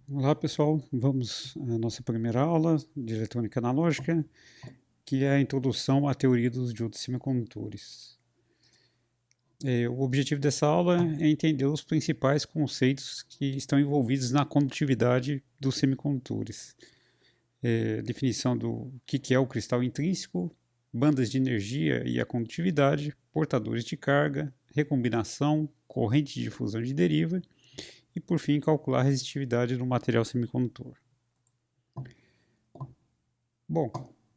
Olá pessoal, vamos à nossa primeira aula de eletrônica analógica, que é a introdução à teoria dos diodos semicondutores. O objetivo dessa aula é entender os principais conceitos que estão envolvidos na condutividade dos semicondutores. Definição do que é o cristal intrínseco, bandas de energia e a condutividade, portadores de carga, recombinação, corrente de difusão de deriva e, por fim, calcular a resistividade do material semicondutor. Bom,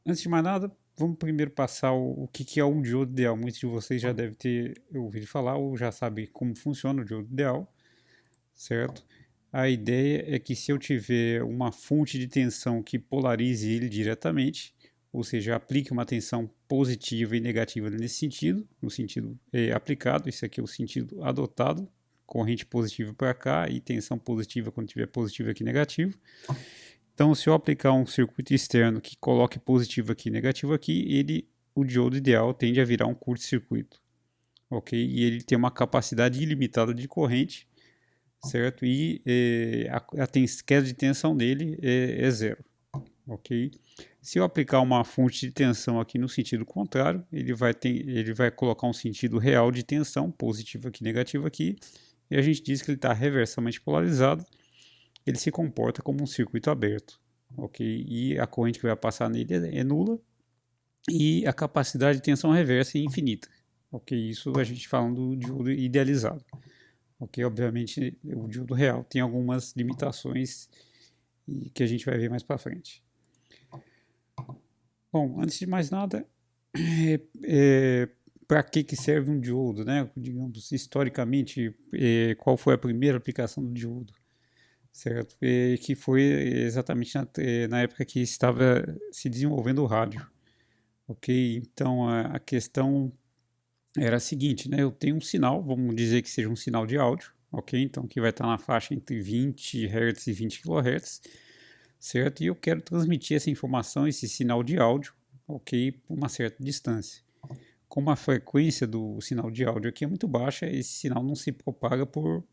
antes de mais nada, vamos primeiro passar o que é um diodo ideal. Muitos de vocês já devem ter ouvido falar ou já sabem como funciona o diodo ideal, certo? A ideia é que se eu tiver uma fonte de tensão que polarize ele diretamente, ou seja, aplique uma tensão positiva e negativa nesse sentido, no sentido aplicado, isso aqui é o sentido adotado, corrente positiva para cá e tensão positiva quando tiver positivo aqui negativo. Então, se eu aplicar um circuito externo que coloque positivo aqui e negativo aqui, o diodo ideal tende a virar um curto-circuito, ok? E ele tem uma capacidade ilimitada de corrente, certo? E a queda de tensão dele é zero, ok? Se eu aplicar uma fonte de tensão aqui no sentido contrário, ele vai colocar um sentido real de tensão, positivo aqui, negativo aqui, e a gente diz que ele está reversamente polarizado, ele se comporta como um circuito aberto, ok? E a corrente que vai passar nele é nula e a capacidade de tensão reversa é infinita, ok? Isso a gente falando do diodo idealizado, ok? Obviamente o diodo real tem algumas limitações que a gente vai ver mais para frente. Bom, antes de mais nada, para que serve um diodo, né? Digamos, historicamente, qual foi a primeira aplicação do diodo? Certo? Que foi exatamente na época que estava se desenvolvendo o rádio, ok? Então a questão era a seguinte, né? Eu tenho um sinal, vamos dizer que seja um sinal de áudio, ok? Então que vai estar na faixa entre 20 Hz e 20 kHz, certo? E eu quero transmitir essa informação, esse sinal de áudio, ok? Por uma certa distância. Como a frequência do sinal de áudio aqui é muito baixa, esse sinal não se propaga por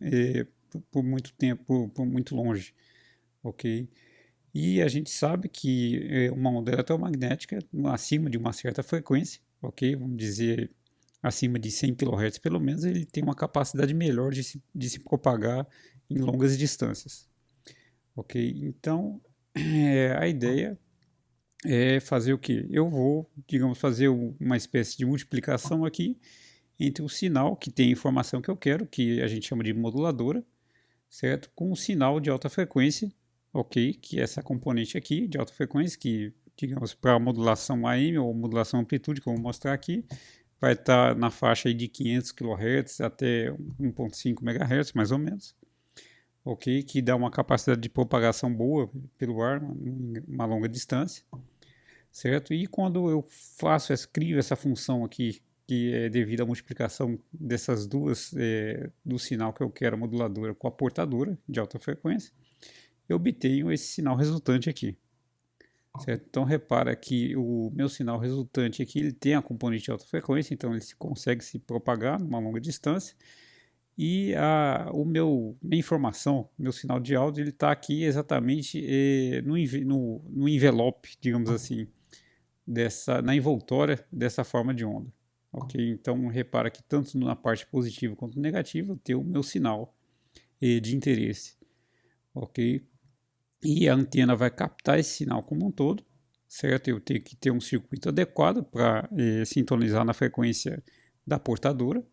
muito tempo, por muito longe, ok? E a gente sabe que uma onda eletromagnética, acima de uma certa frequência, ok? Vamos dizer acima de 100 kHz pelo menos, ele tem uma capacidade melhor de se propagar em longas distâncias, ok? Então, a ideia é fazer o quê? Eu vou, digamos, fazer uma espécie de multiplicação aqui entre o sinal que tem a informação que eu quero, que a gente chama de moduladora, certo? Com um sinal de alta frequência, ok? Que é essa componente aqui de alta frequência, que, digamos, para modulação AM ou modulação amplitude, que eu vou mostrar aqui, vai estar na faixa aí de 500 kHz até 1.5 MHz, mais ou menos, ok? Que dá uma capacidade de propagação boa pelo ar, uma longa distância, certo? E quando eu crio essa função aqui, que é devido à multiplicação dessas duas, do sinal que eu quero, a moduladora com a portadora de alta frequência, eu obtenho esse sinal resultante aqui. Certo? Então repara que o meu sinal resultante aqui ele tem a componente de alta frequência, então ele consegue se propagar numa longa distância. E minha informação, meu sinal de áudio, ele está aqui exatamente no envelope, digamos assim, na envoltória dessa forma de onda. Ok? Então repara que tanto na parte positiva quanto negativa eu tenho o meu sinal de interesse. Ok? E a antena vai captar esse sinal como um todo, certo? Eu tenho que ter um circuito adequado para sintonizar na frequência da portadora.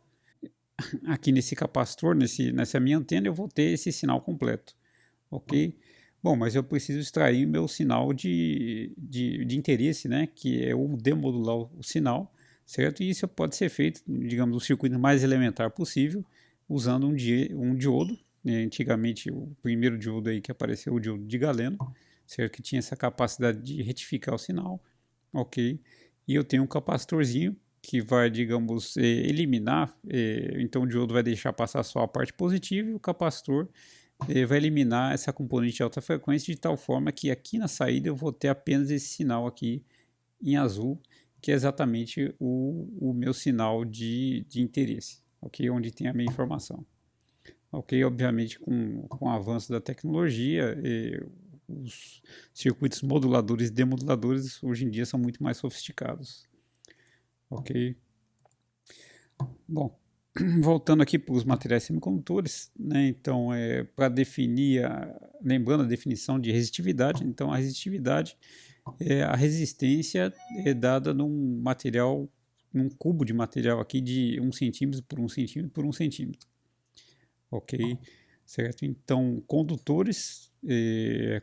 Aqui nesse capacitor, nessa minha antena, eu vou ter esse sinal completo, ok? Bom, mas eu preciso extrair meu sinal de interesse, né? Que é o demodular o sinal, certo? E isso pode ser feito, digamos, o circuito mais elementar possível, usando um diodo. Antigamente, o primeiro diodo aí que apareceu, o diodo de galeno, certo? Que tinha essa capacidade de retificar o sinal, ok? E eu tenho um capacitorzinho que vai, digamos, eliminar, então o diodo vai deixar passar só a parte positiva e o capacitor vai eliminar essa componente de alta frequência de tal forma que aqui na saída eu vou ter apenas esse sinal aqui em azul, que é exatamente o meu sinal de interesse, ok? Onde tem a minha informação. ok? Obviamente com o avanço da tecnologia, os circuitos moduladores e demoduladores hoje em dia são muito mais sofisticados, ok? Bom, voltando aqui para os materiais semicondutores, né? Então, para definir, lembrando a definição de resistividade, então a resistividade é a resistência dada num material, num cubo de material aqui de 1 centímetro por 1 centímetro por 1 centímetro, ok? Certo? Então, condutores,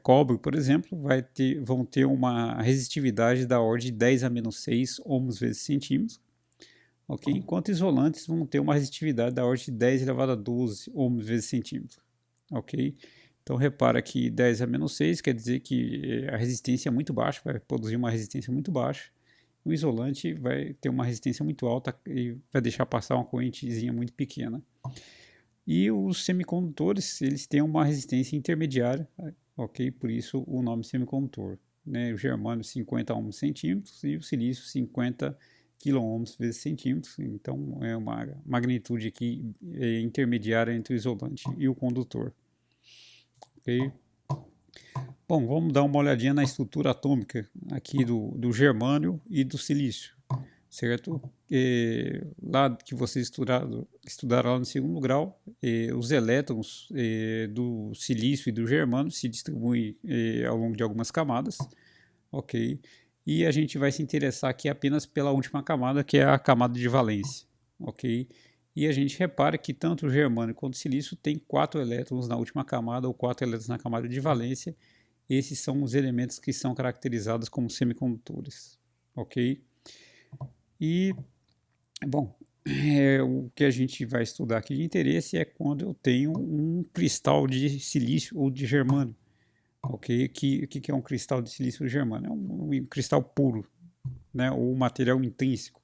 cobre, por exemplo, vão ter uma resistividade da ordem de 10 a menos 6 ohms vezes centímetro, ok? Enquanto isolantes vão ter uma resistividade da ordem de 10 elevado a 12 ohms vezes centímetro, ok? Então repara que 10 a menos 6 quer dizer que a resistência é muito baixa, vai produzir uma resistência muito baixa. O isolante vai ter uma resistência muito alta e vai deixar passar uma correntezinha muito pequena. E os semicondutores, eles têm uma resistência intermediária, ok? Por isso o nome semicondutor, né? O germânio 50 ohms centímetros e o silício 50 quiloohms vezes centímetros. Então é uma magnitude aqui intermediária entre o isolante e o condutor, ok? Bom, vamos dar uma olhadinha na estrutura atômica aqui do germânio e do silício, certo? Lá que vocês estudaram lá no segundo grau, os elétrons do silício e do germânio se distribuem ao longo de algumas camadas, ok? E a gente vai se interessar aqui apenas pela última camada, que é a camada de valência, ok? E a gente repara que tanto o germânio quanto o silício tem 4 elétrons na última camada ou 4 elétrons na camada de valência. Esses são os elementos que são caracterizados como semicondutores, ok? E, bom, o que a gente vai estudar aqui de interesse é quando eu tenho um cristal de silício ou de germânio, ok? Que é um cristal de silício ou de germânio? É um cristal puro, né? Ou material intrínseco,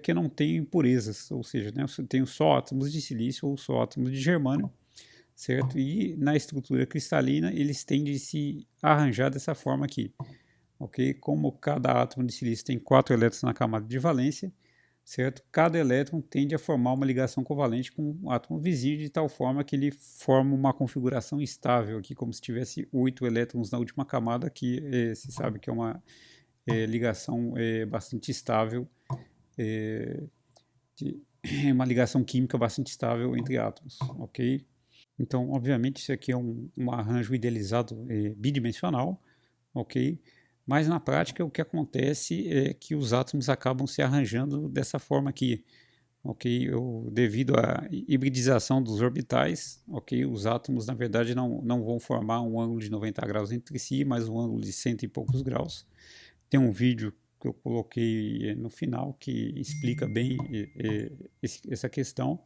que não tem impurezas, ou seja, né? Eu tenho só átomos de silício ou só átomos de germânio, certo? E na estrutura cristalina eles tendem a se arranjar dessa forma aqui, ok? Como cada átomo de silício tem 4 elétrons na camada de valência, certo? Cada elétron tende a formar uma ligação covalente com um átomo vizinho de tal forma que ele forma uma configuração estável aqui, como se tivesse 8 elétrons na última camada, que se sabe que é uma ligação bastante estável, de, uma ligação química bastante estável entre átomos, ok? Então, obviamente, isso aqui é um arranjo idealizado bidimensional, ok? Mas na prática o que acontece é que os átomos acabam se arranjando dessa forma aqui, ok? Devido à hibridização dos orbitais, ok? Os átomos na verdade não vão formar um ângulo de 90 graus entre si, mas um ângulo de cento e poucos graus. Tem um vídeo que eu coloquei no final que explica bem essa questão,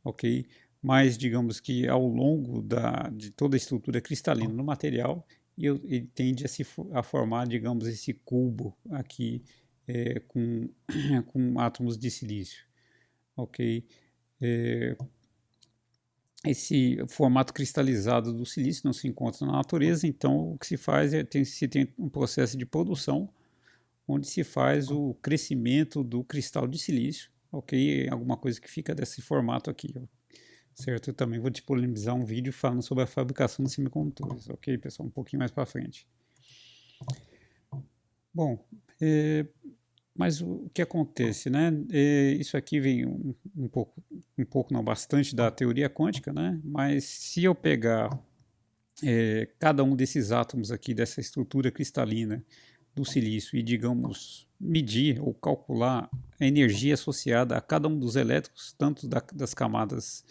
ok? Mas digamos que ao longo de toda a estrutura cristalina do material, ele tende a formar, digamos, esse cubo aqui com, com átomos de silício, ok? Esse formato cristalizado do silício não se encontra na natureza, então o que se faz se tem um processo de produção onde se faz o crescimento do cristal de silício, ok? Alguma coisa que fica desse formato aqui, ó, certo? Eu também vou disponibilizar um vídeo falando sobre a fabricação de semicondutores, ok, pessoal? Um pouquinho mais para frente. Bom, mas o que acontece, né? Isso aqui vem um pouco não, bastante da teoria quântica, né? Mas se eu pegar cada um desses átomos aqui, dessa estrutura cristalina do silício e, digamos, medir ou calcular a energia associada a cada um dos elétrons, tanto das camadas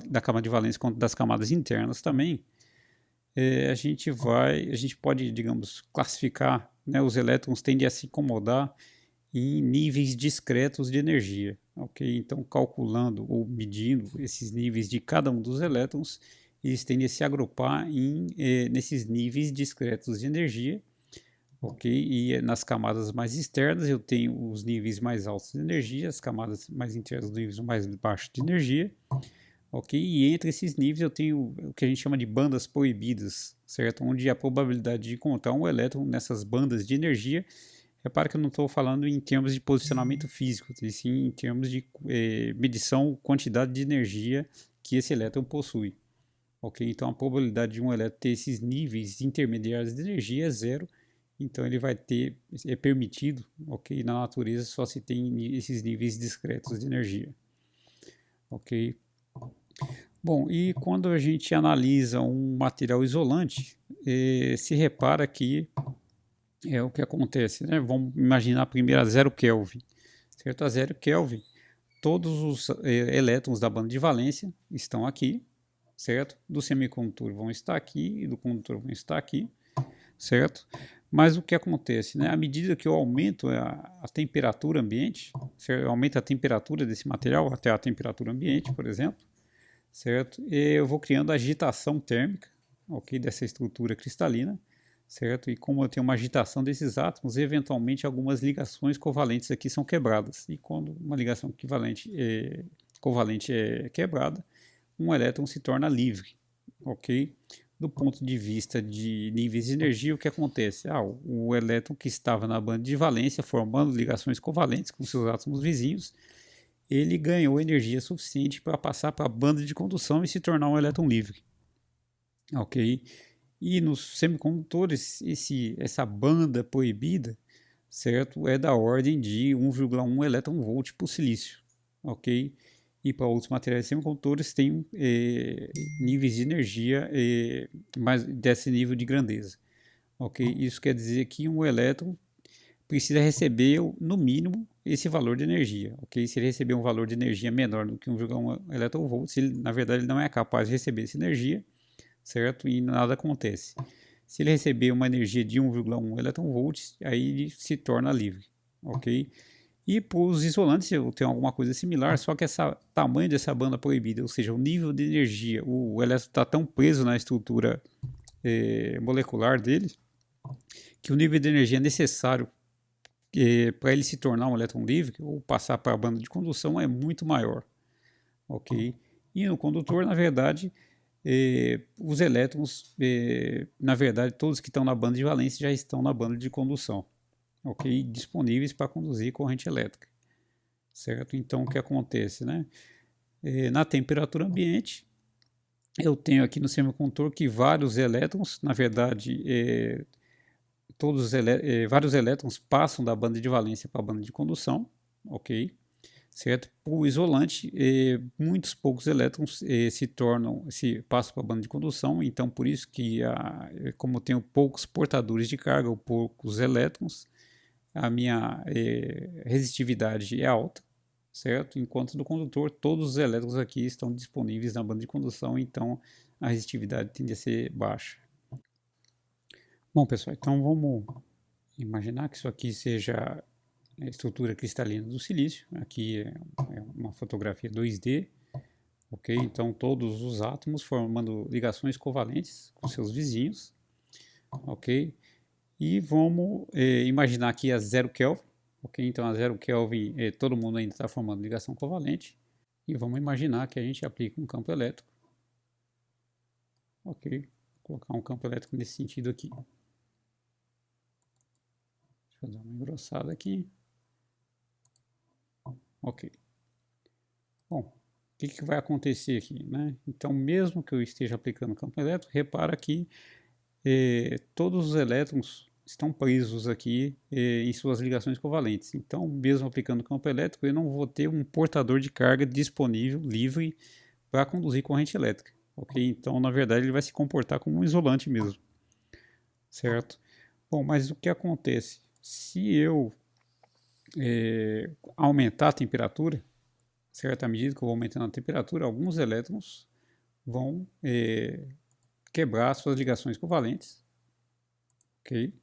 da camada de valência quanto das camadas internas também, a gente pode, digamos, classificar, né, os elétrons tendem a se acomodar em níveis discretos de energia, ok? Então, calculando ou medindo esses níveis de cada um dos elétrons, eles tendem a se agrupar nesses níveis discretos de energia, ok? E nas camadas mais externas eu tenho os níveis mais altos de energia, as camadas mais internas os níveis mais baixos de energia, ok? E entre esses níveis eu tenho o que a gente chama de bandas proibidas, certo? Onde a probabilidade de encontrar um elétron nessas bandas de energia, repara que eu não estou falando em termos de posicionamento físico, e sim em termos de medição, quantidade de energia que esse elétron possui. Ok? Então a probabilidade de um elétron ter esses níveis intermediários de energia é zero. Então ele vai ter, é permitido, ok? Na natureza só se tem esses níveis discretos de energia. Ok? Bom, e quando a gente analisa um material isolante, se repara que é o que acontece, né? Vamos imaginar primeiro a 0 Kelvin, certo? A 0 Kelvin, todos os elétrons da banda de valência estão aqui, certo? Do semicondutor vão estar aqui e do condutor vão estar aqui, certo? Mas o que acontece, né? À medida que eu aumento a temperatura ambiente, certo? Eu aumento a temperatura desse material até a temperatura ambiente, por exemplo, certo? E eu vou criando agitação térmica, ok, dessa estrutura cristalina, certo? E como eu tenho uma agitação desses átomos, eventualmente algumas ligações covalentes aqui são quebradas. E quando uma ligação covalente é quebrada, um elétron se torna livre, ok? Do ponto de vista de níveis de energia, o que acontece? O elétron que estava na banda de valência, formando ligações covalentes com seus átomos vizinhos, ele ganhou energia suficiente para passar para a banda de condução e se tornar um elétron livre. Ok? E nos semicondutores, essa banda proibida, certo, é da ordem de 1,1 elétron-volt por silício. Ok? E para outros materiais semicondutores tem níveis de energia mais desse nível de grandeza. Ok? Isso quer dizer que um elétron precisa receber, no mínimo, esse valor de energia. Ok? Se ele receber um valor de energia menor do que 1,1 elétron-volt, na verdade ele não é capaz de receber essa energia, certo? E nada acontece. Se ele receber uma energia de 1,1 elétron-volts, aí ele se torna livre. Ok? E para os isolantes eu tenho alguma coisa similar, só que esse tamanho dessa banda proibida, ou seja, o nível de energia, o elétron está tão preso na estrutura molecular dele, que o nível de energia necessário para ele se tornar um elétron livre ou passar para a banda de condução é muito maior, ok? E no condutor, na verdade, os elétrons, na verdade, todos que estão na banda de valência já estão na banda de condução, ok? Disponíveis para conduzir corrente elétrica, certo? Então, o que acontece, né? Na temperatura ambiente, eu tenho aqui no semicondutor que vários elétrons, na verdade, vários elétrons passam da banda de valência para a banda de condução, ok? Certo? Para o isolante, muitos poucos elétrons se passam para a banda de condução, então por isso que, como eu tenho poucos portadores de carga ou poucos elétrons, a minha resistividade é alta, certo? Enquanto do condutor, todos os elétrons aqui estão disponíveis na banda de condução, então a resistividade tende a ser baixa. Bom, pessoal, então vamos imaginar que isso aqui seja a estrutura cristalina do silício. Aqui é uma fotografia 2D, ok? Então todos os átomos formando ligações covalentes com seus vizinhos, ok? E vamos imaginar aqui a 0 Kelvin, ok? Então a 0 Kelvin todo mundo ainda está formando ligação covalente. E vamos imaginar que a gente aplica um campo elétrico, ok? Vou colocar um campo elétrico nesse sentido aqui. Deixa eu dar uma engrossada aqui. Ok. Bom, o que vai acontecer aqui, né? Então, mesmo que eu esteja aplicando campo elétrico, repara que todos os elétrons estão presos aqui em suas ligações covalentes. Então, mesmo aplicando campo elétrico, eu não vou ter um portador de carga disponível, livre, para conduzir corrente elétrica. Ok? Então, na verdade, ele vai se comportar como um isolante mesmo. Certo? Bom, mas o que acontece? Se eu aumentar a temperatura, certo? À medida que eu vou aumentando a temperatura, alguns elétrons vão quebrar suas ligações covalentes, ok?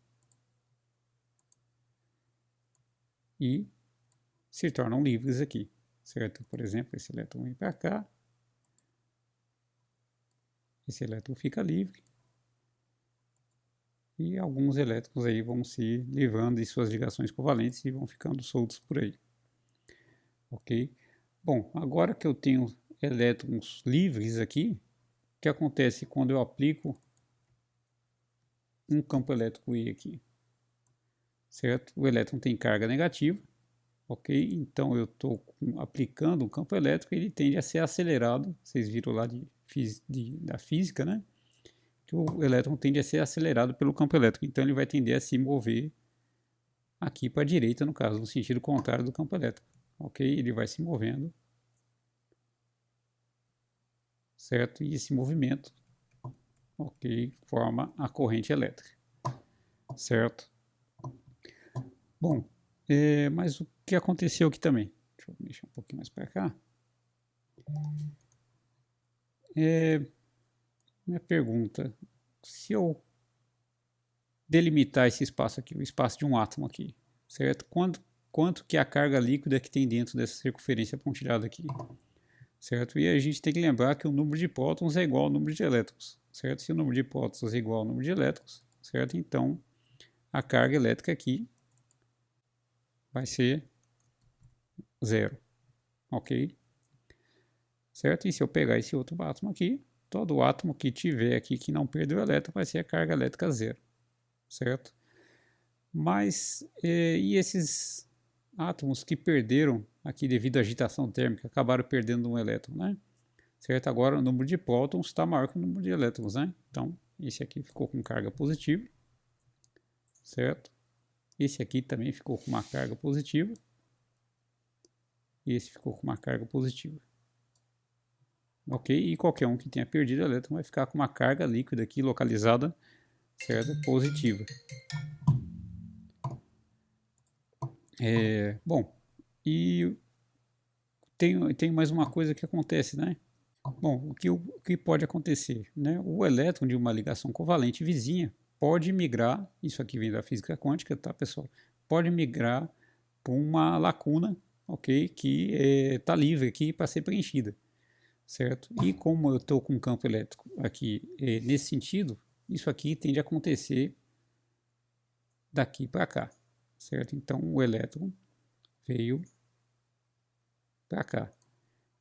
E se tornam livres aqui, certo? Por exemplo, esse elétron vem para cá, esse elétron fica livre, e alguns elétrons aí vão se livrando de suas ligações covalentes e vão ficando soltos por aí, ok? Bom, agora que eu tenho elétrons livres aqui, o que acontece quando eu aplico um campo elétrico I aqui? Certo? O elétron tem carga negativa, ok? Então eu estou aplicando um campo elétrico, ele tende a ser acelerado, vocês viram lá da física, né? Que o elétron tende a ser acelerado pelo campo elétrico, então ele vai tender a se mover aqui para a direita, no caso, no sentido contrário do campo elétrico, ok? Ele vai se movendo, certo? E esse movimento, ok, forma a corrente elétrica, certo? Bom, mas o que aconteceu aqui também? Deixa eu mexer um pouquinho mais para cá. Minha pergunta, se eu delimitar esse espaço aqui, o espaço de um átomo aqui, certo? Quanto que é a carga líquida que tem dentro dessa circunferência pontilhada aqui, certo? E a gente tem que lembrar que o número de prótons é igual ao número de elétrons, certo? Se o número de prótons é igual ao número de elétrons, certo? Então, a carga elétrica aqui vai ser zero, ok? Certo? E se eu pegar esse outro átomo aqui, todo átomo que tiver aqui que não perdeu elétron vai ser a carga elétrica zero, certo? Mas, e esses átomos que perderam aqui devido à agitação térmica, acabaram perdendo um elétron, né? Certo? Agora o número de prótons está maior que o número de elétrons, né? Então, esse aqui ficou com carga positiva, certo? Esse aqui também ficou com uma carga positiva. E esse ficou com uma carga positiva. Ok? E qualquer um que tenha perdido elétron vai ficar com uma carga líquida aqui localizada, certo? Positiva. Bom, e tem mais uma coisa que acontece, né? Bom, o que pode acontecer? Né? O elétron de uma ligação covalente vizinha pode migrar, isso aqui vem da física quântica, tá, pessoal? Pode migrar para uma lacuna, ok? Que está livre aqui para ser preenchida, certo? E como eu estou com um campo elétrico aqui nesse sentido, isso aqui tende a acontecer daqui para cá, certo? Então o elétron veio para cá.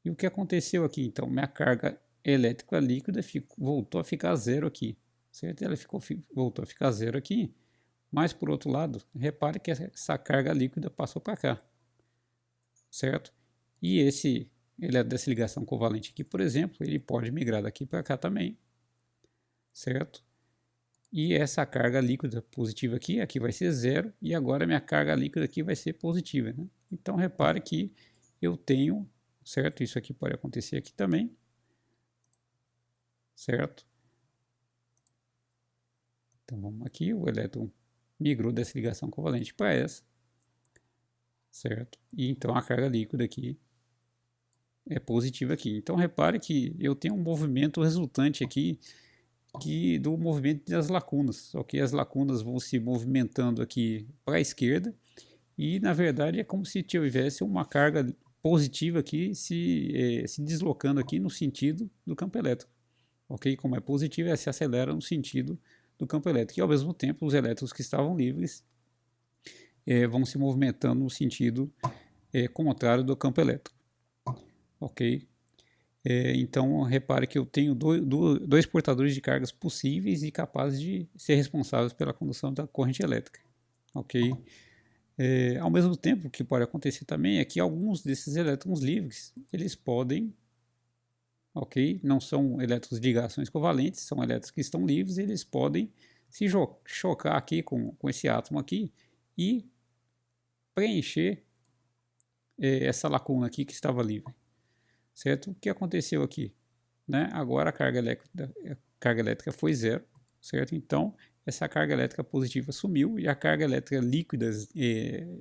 E o que aconteceu aqui? Então, minha carga elétrica líquida voltou a ficar zero aqui, certo? Ela voltou a ficar zero aqui, mas por outro lado, repare que essa carga líquida passou para cá, certo? E dessa ligação covalente aqui, por exemplo, ele pode migrar daqui para cá também, certo? E essa carga líquida positiva aqui vai ser zero, e agora minha carga líquida aqui vai ser positiva, né? Então, repare que eu tenho, certo? Isso aqui pode acontecer aqui também, certo? Então vamos aqui, o elétron migrou dessa ligação covalente para essa, certo? E então a carga líquida aqui é positiva aqui. Então repare que eu tenho um movimento resultante aqui do movimento das lacunas, ok? As lacunas vão se movimentando aqui para a esquerda e na verdade é como se tivesse uma carga positiva aqui se deslocando aqui no sentido do campo elétrico, ok? Como é positiva, ela se acelera no sentido do campo elétrico e ao mesmo tempo os elétrons que estavam livres vão se movimentando no sentido contrário do campo elétrico, ok? Então repare que eu tenho dois portadores de cargas possíveis e capazes de ser responsáveis pela condução da corrente elétrica, ok? Ao mesmo tempo, o que pode acontecer também é que alguns desses elétrons livres, eles podem, ok? Não são elétrons de ligações covalentes, são elétrons que estão livres, eles podem se chocar aqui com esse átomo aqui e preencher essa lacuna aqui que estava livre, certo? O que aconteceu aqui? Né? Agora a carga elétrica foi zero, certo? Então, essa carga elétrica positiva sumiu e a carga elétrica líquida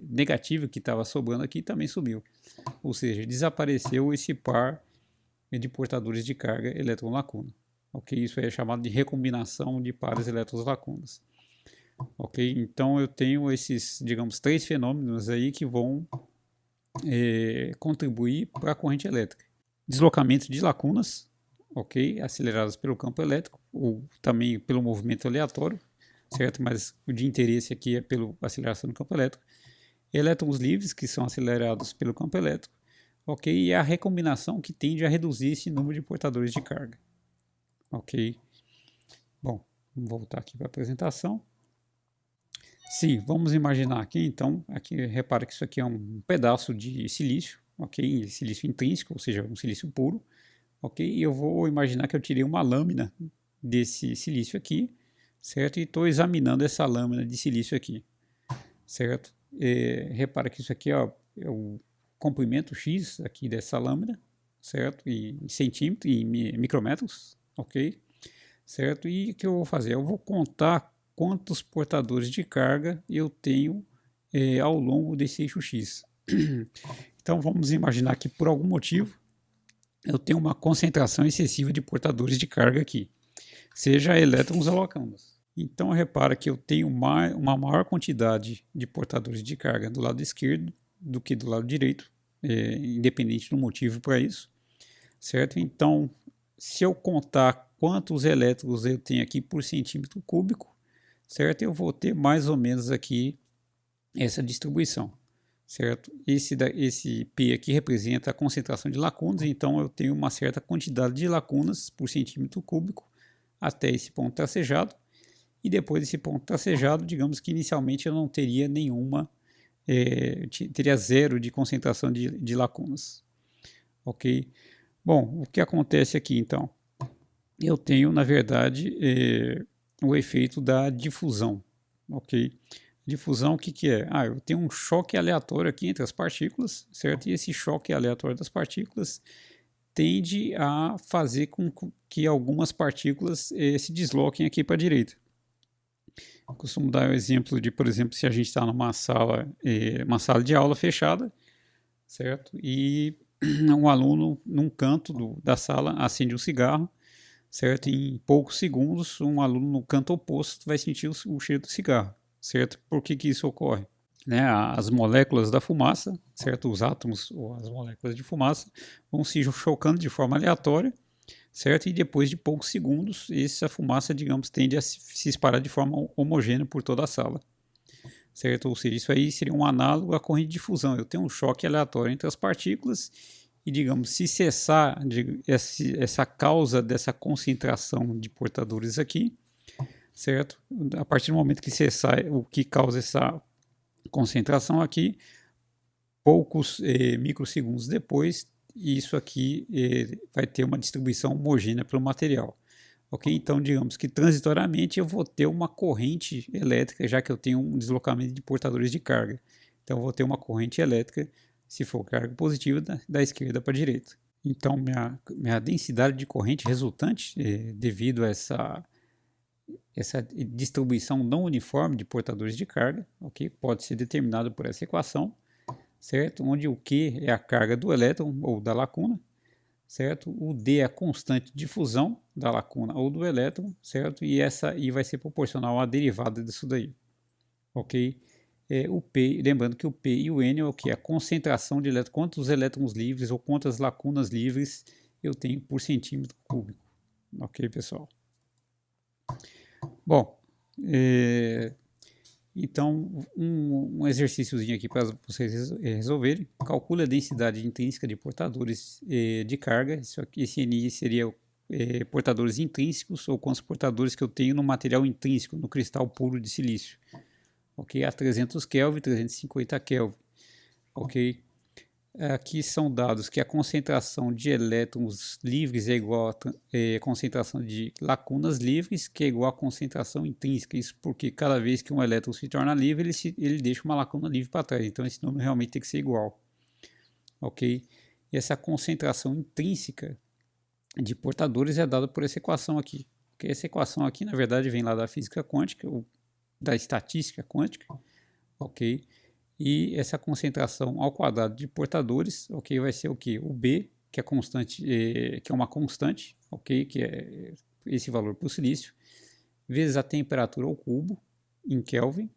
negativa que estava sobrando aqui também sumiu. Ou seja, desapareceu esse par de portadores de carga elétron-lacuna. Ok? Isso é chamado de recombinação de pares elétrons-lacunas. Ok? Então eu tenho esses, digamos, três fenômenos aí que vão contribuir para a corrente elétrica. Deslocamento de lacunas, ok? Aceleradas pelo campo elétrico, ou também pelo movimento aleatório, certo? Mas o de interesse aqui é pela aceleração do campo elétrico. Elétrons livres, que são acelerados pelo campo elétrico, ok? E a recombinação que tende a reduzir esse número de portadores de carga, ok? Bom, vamos voltar aqui para a apresentação. Sim, vamos imaginar aqui, então, aqui repara que isso aqui é um pedaço de silício, ok? Silício intrínseco, ou seja, um silício puro, ok? E eu vou imaginar que eu tirei uma lâmina desse silício aqui, certo? E estou examinando essa lâmina de silício aqui, certo? Repara que isso aqui ó, é o comprimento X aqui dessa lâmina, certo? E em centímetros, e micrômetros, ok? Certo? E o que eu vou fazer? Eu vou contar quantos portadores de carga eu tenho ao longo desse eixo X. Então vamos imaginar que por algum motivo eu tenho uma concentração excessiva de portadores de carga aqui, seja elétrons ou locâmbulos. Então repara que eu tenho uma maior quantidade de portadores de carga do lado esquerdo do que do lado direito, independente do motivo para isso, certo? Então, se eu contar quantos elétrons eu tenho aqui por centímetro cúbico, certo? Eu vou ter mais ou menos aqui essa distribuição, certo? Esse P aqui representa a concentração de lacunas, então eu tenho uma certa quantidade de lacunas por centímetro cúbico até esse ponto tracejado, e depois desse ponto tracejado, digamos que inicialmente eu não teria nenhuma, teria zero de concentração de lacunas, ok? Bom, o que acontece aqui então? Eu tenho, na verdade, o efeito da difusão, ok? Difusão, o que que é? Ah, eu tenho um choque aleatório aqui entre as partículas, certo? E esse choque aleatório das partículas tende a fazer com que algumas partículas se desloquem aqui para a direita. Eu costumo dar o exemplo de, por exemplo, se a gente está numa uma sala de aula fechada, certo? E um aluno, num canto da sala, acende um cigarro, certo? Em poucos segundos, um aluno no canto oposto vai sentir o cheiro do cigarro, certo? Por que que isso ocorre? Né? As moléculas da fumaça, certo? Os átomos ou as moléculas de fumaça vão se chocando de forma aleatória, certo? E depois de poucos segundos, essa fumaça, digamos, tende a se espalhar de forma homogênea por toda a sala, certo? Ou seja, isso aí seria um análogo à corrente de fusão. Eu tenho um choque aleatório entre as partículas e, digamos, se cessar essa causa dessa concentração de portadores aqui, certo? A partir do momento que cessar o que causa essa concentração aqui, poucos microsegundos depois, isso aqui vai ter uma distribuição homogênea para o material. Ok? Então, digamos que transitoriamente eu vou ter uma corrente elétrica, já que eu tenho um deslocamento de portadores de carga. Então, eu vou ter uma corrente elétrica, se for carga positiva, da esquerda para a direita. Então, minha densidade de corrente resultante, devido a essa distribuição não uniforme de portadores de carga, ok? Pode ser determinada por essa equação, certo? Onde o Q é a carga do elétron ou da lacuna, certo? O D é a constante de fusão da lacuna ou do elétron, certo? E essa I vai ser proporcional à derivada disso daí, ok? O P, lembrando que o P e o N é o que? A concentração de elétrons, quantos elétrons livres ou quantas lacunas livres eu tenho por centímetro cúbico, ok, pessoal? Bom, então um exercíciozinho aqui para vocês resolverem. Calcule a densidade intrínseca de portadores de carga. Esse NI seria portadores intrínsecos ou quantos portadores que eu tenho no material intrínseco, no cristal puro de silício. Ok? A 300 Kelvin, 350 Kelvin. Ok? Aqui são dados que a concentração de elétrons livres é igual a concentração de lacunas livres, que é igual a concentração intrínseca. Isso porque cada vez que um elétron se torna livre, ele deixa uma lacuna livre para trás. Então esse número realmente tem que ser igual. Ok? E essa concentração intrínseca de portadores é dada por essa equação aqui. Porque essa equação aqui, na verdade, vem lá da física quântica, ou da estatística quântica. Ok? E essa concentração ao quadrado de portadores, ok, vai ser o que? O B, que é constante, que é uma constante, ok, que é esse valor para o silício, vezes a temperatura ao cubo em Kelvin,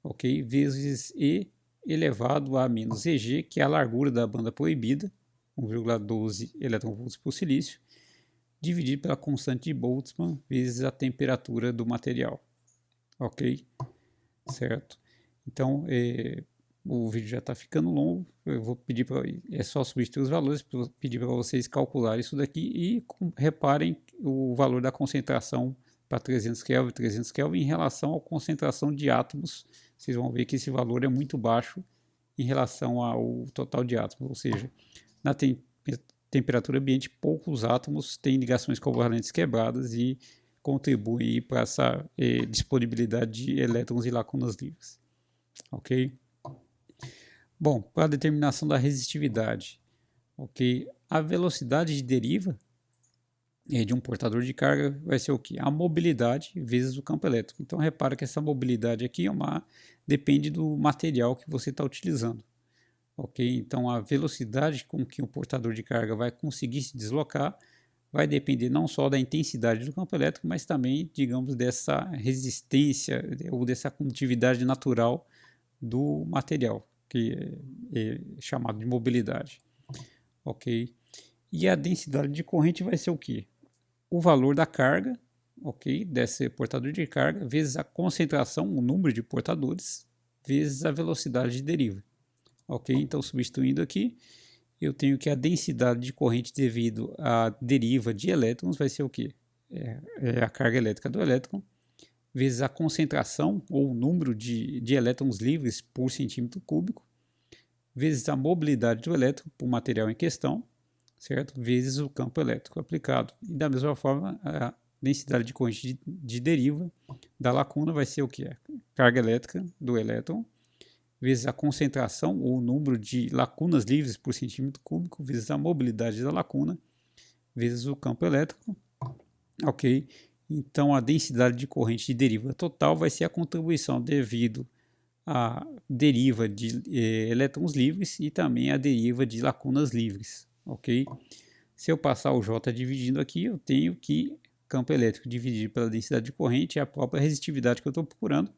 ok, vezes E elevado a menos EG, que é a largura da banda proibida, 1,12 eletronvolts por silício, dividido pela constante de Boltzmann vezes a temperatura do material, ok, certo? Então, o vídeo já está ficando longo, eu vou pedir para, é só substituir os valores, pedir para vocês calcularem isso daqui e reparem o valor da concentração para 300 Kelvin em relação à concentração de átomos, vocês vão ver que esse valor é muito baixo em relação ao total de átomos, ou seja, na temperatura ambiente, poucos átomos têm ligações covalentes quebradas e contribuem para essa disponibilidade de elétrons e lacunas livres. Ok? Bom, para a determinação da resistividade, ok? A velocidade de deriva de um portador de carga vai ser o quê? A mobilidade vezes o campo elétrico. Então, repara que essa mobilidade aqui depende do material que você está utilizando. Ok? Então, a velocidade com que o portador de carga vai conseguir se deslocar vai depender não só da intensidade do campo elétrico, mas também, digamos, dessa resistência ou dessa condutividade natural do material, que é chamado de mobilidade. Ok? E a densidade de corrente vai ser o quê? O valor da carga, ok, desse portador de carga, vezes a concentração, o número de portadores, vezes a velocidade de deriva. Ok, então substituindo aqui, eu tenho que a densidade de corrente devido à deriva de elétrons vai ser o quê? É a carga elétrica do elétron, vezes a concentração ou o número de elétrons livres por centímetro cúbico, vezes a mobilidade do elétron por material em questão, certo? Vezes o campo elétrico aplicado. E da mesma forma, a densidade de corrente de deriva da lacuna vai ser o que? A carga elétrica do elétron, vezes a concentração ou o número de lacunas livres por centímetro cúbico, vezes a mobilidade da lacuna, vezes o campo elétrico. Ok? Então, a densidade de corrente de deriva total vai ser a contribuição devido à deriva de elétrons livres e também a deriva de lacunas livres. Ok? Se eu passar o J dividindo aqui, eu tenho que campo elétrico dividido pela densidade de corrente é a própria resistividade que eu estou procurando.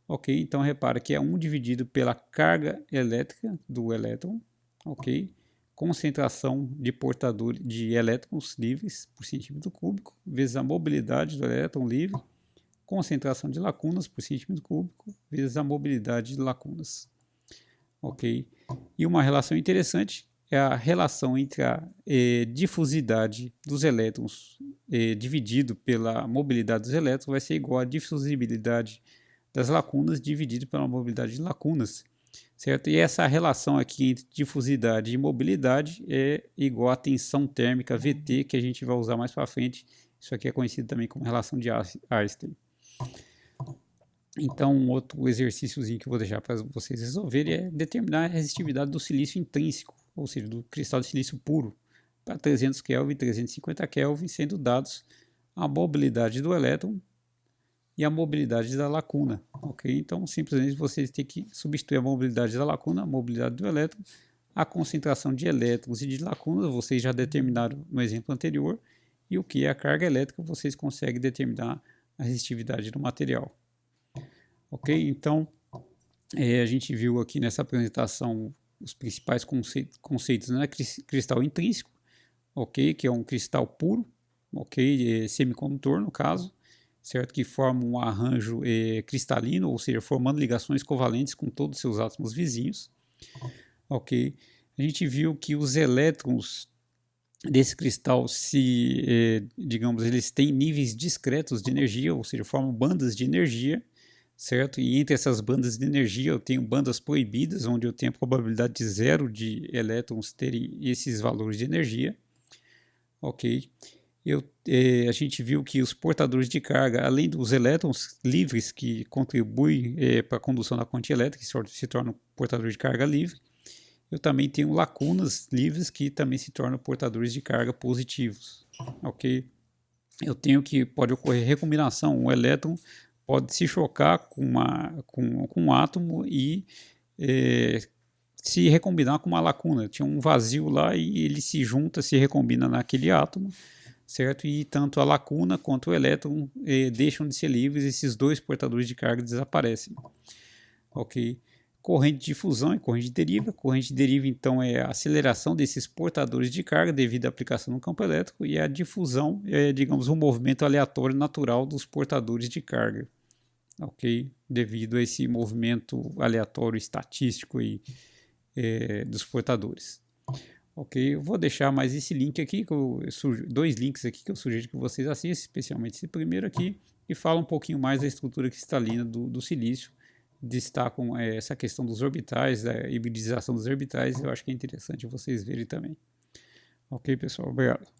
Ok? Então, repara que é 1 dividido pela carga elétrica do elétron. Ok? Concentração de portador de elétrons livres por centímetro cúbico, vezes a mobilidade do elétron livre, concentração de lacunas por centímetro cúbico, vezes a mobilidade de lacunas. Ok? E uma relação interessante é a relação entre a difusidade dos elétrons dividido pela mobilidade dos elétrons vai ser igual à difusibilidade das lacunas dividido pela mobilidade de lacunas, certo? E essa relação aqui entre difusidade e mobilidade é igual à tensão térmica VT, que a gente vai usar mais para frente. Isso aqui é conhecido também como relação de Einstein. Então, um outro exercíciozinho que eu vou deixar para vocês resolverem é determinar a resistividade do silício intrínseco, ou seja, do cristal de silício puro, para 300 Kelvin e 350 Kelvin, sendo dados a mobilidade do elétron e a mobilidade da lacuna. Ok? Então, simplesmente vocês têm que substituir a mobilidade da lacuna, a mobilidade do elétron, a concentração de elétrons e de lacunas, vocês já determinaram no exemplo anterior, e o que é a carga elétrica, vocês conseguem determinar a resistividade do material. Ok? Então, a gente viu aqui nessa apresentação os principais conceitos, né? Cristal intrínseco, ok? Que é um cristal puro, ok? Semicondutor, no caso, certo? Que forma um arranjo cristalino, ou seja, formando ligações covalentes com todos os seus átomos vizinhos, ok? A gente viu que os elétrons desse cristal, digamos, eles têm níveis discretos de energia, ou seja, formam bandas de energia, certo? E entre essas bandas de energia eu tenho bandas proibidas, onde eu tenho a probabilidade de zero de elétrons terem esses valores de energia, ok? A gente viu que os portadores de carga, além dos elétrons livres que contribuem para a condução da corrente elétrica, que se tornam portadores de carga livre, eu também tenho lacunas livres que também se tornam portadores de carga positivos, ok? Eu tenho que pode ocorrer recombinação, um elétron pode se chocar com um átomo e se recombinar com uma lacuna. Tinha um vazio lá e ele se junta, se recombina naquele átomo, certo? E tanto a lacuna quanto o elétron deixam de ser livres, esses dois portadores de carga desaparecem, ok? Corrente de fusão e corrente de deriva. Corrente de deriva, então, é a aceleração desses portadores de carga devido à aplicação no campo elétrico, e a difusão é, digamos, um movimento aleatório natural dos portadores de carga, ok? Devido a esse movimento aleatório estatístico aí, dos portadores. Ok, eu vou deixar mais esse link aqui, dois links aqui que eu sugiro que vocês assistam, especialmente esse primeiro aqui, e fala um pouquinho mais da estrutura cristalina do silício, destacam essa questão dos orbitais, da hibridização dos orbitais. Eu acho que é interessante vocês verem também. Ok, pessoal? Obrigado.